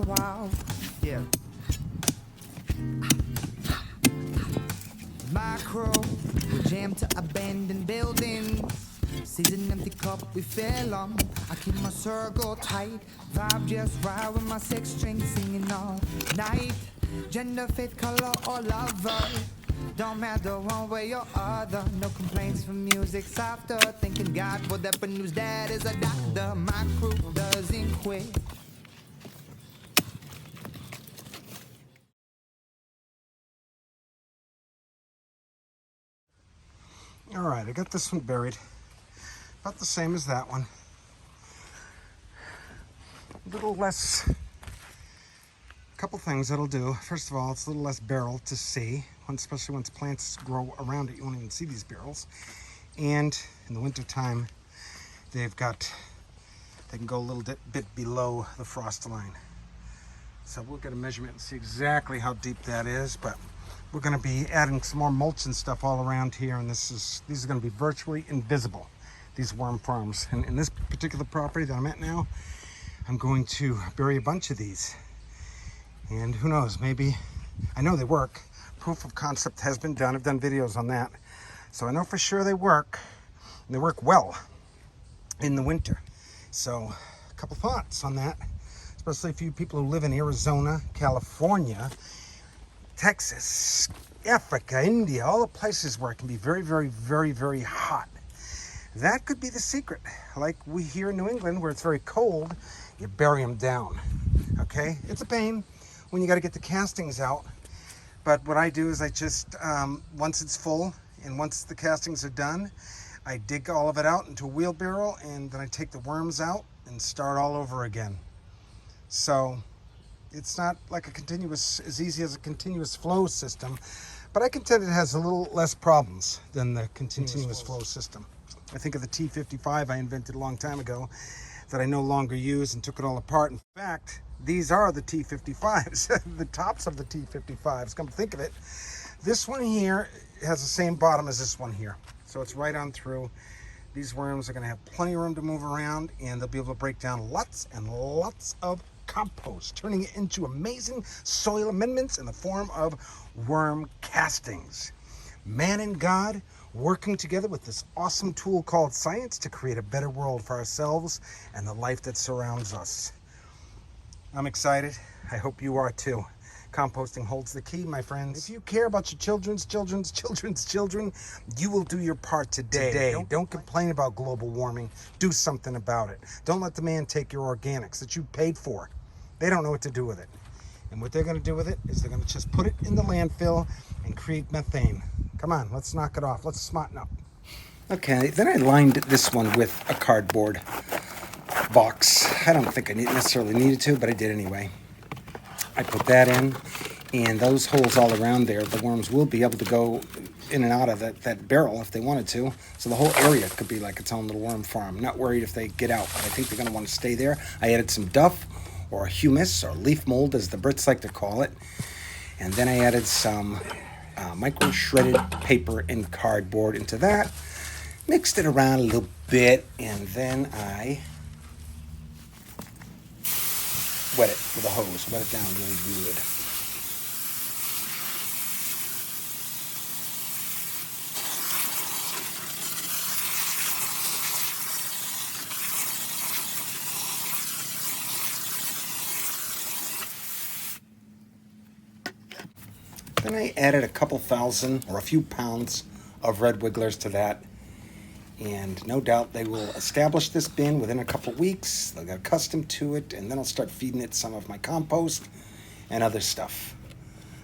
Wow. Yeah. My crew, we jammed to abandoned buildings. Sees an empty cup we fill 'em. I keep my circle tight, vibe just right with my six string singing all night. Gender, faith, color, or lover, don't matter one way or other. No complaints from music softer. Thanking God for that but news dad is a doctor. My crew doesn't quit. All right, I got this one buried. About the same as that one. A little less, a couple things that'll do. First of all, it's a little less barrel to see, especially once plants grow around it, you won't even see these barrels. And in the wintertime, they can go a little bit below the frost line. So we'll get a measurement and see exactly how deep that is, but we're gonna be adding some more mulch and stuff all around here, and these are gonna be virtually invisible, these worm farms. And in this particular property that I'm at now, I'm going to bury a bunch of these. And who knows, maybe, I know they work. Proof of concept has been done. I've done videos on that. So I know for sure they work, and they work well in the winter. So a couple thoughts on that, especially for you people who live in Arizona, California, Texas, Africa, India, all the places where it can be very, very, very, very hot. That could be the secret. Like we here in New England, where it's very cold, you bury them down, okay? It's a pain when you got to get the castings out. But what I do is I just, once it's full and once the castings are done, I dig all of it out into a wheelbarrow, and then I take the worms out and start all over again. So it's not like as easy as a continuous flow system, but I contend it has a little less problems than the continuous flow system. I think of the T55 I invented a long time ago that I no longer use and took it all apart. In fact, these are the T55s, the tops of the T55s. Come to think of it, this one here has the same bottom as this one here. So it's right on through. These worms are gonna have plenty of room to move around, and they'll be able to break down lots and lots of compost, turning it into amazing soil amendments in the form of worm castings. Man and God working together with this awesome tool called science to create a better world for ourselves and the life that surrounds us. I'm excited. I hope you are too. Composting holds the key, my friends. If you care about your children's children, you will do your part today. Don't complain about global warming. Do something about it. Don't let the man take your organics that you paid for. They don't know what to do with it. And what they're going to do with it is they're going to just put it in the landfill and create methane. Come on, let's knock it off. Let's smarten up. Okay, then I lined this one with a cardboard box. I don't think I necessarily needed to, but I did anyway. I put that in, and those holes all around there, the worms will be able to go in and out of that barrel if they wanted to. So the whole area could be like its own little worm farm. Not worried if they get out, but I think they're going to want to stay there. I added some duff or humus or leaf mold, as the Brits like to call it. And then I added some micro shredded paper and cardboard into that. Mixed it around a little bit, and then I wet it with a hose. Wet it down really good. Then I added a couple thousand or a few pounds of red wigglers to that. And no doubt they will establish this bin within a couple weeks. They'll get accustomed to it, and then I'll start feeding it some of my compost and other stuff.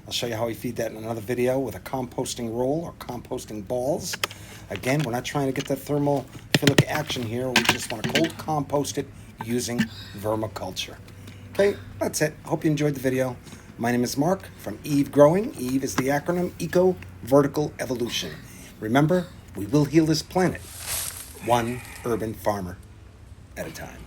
I'll show you how I feed that in another video with a composting roll or composting balls. Again, we're not trying to get that thermophilic action here. We just want to cold compost it using vermiculture. Okay, that's it. Hope you enjoyed the video. My name is Mark from Eve Growing. Eve is the acronym Eco Vertical Evolution. Remember, we will heal this planet one urban farmer at a time.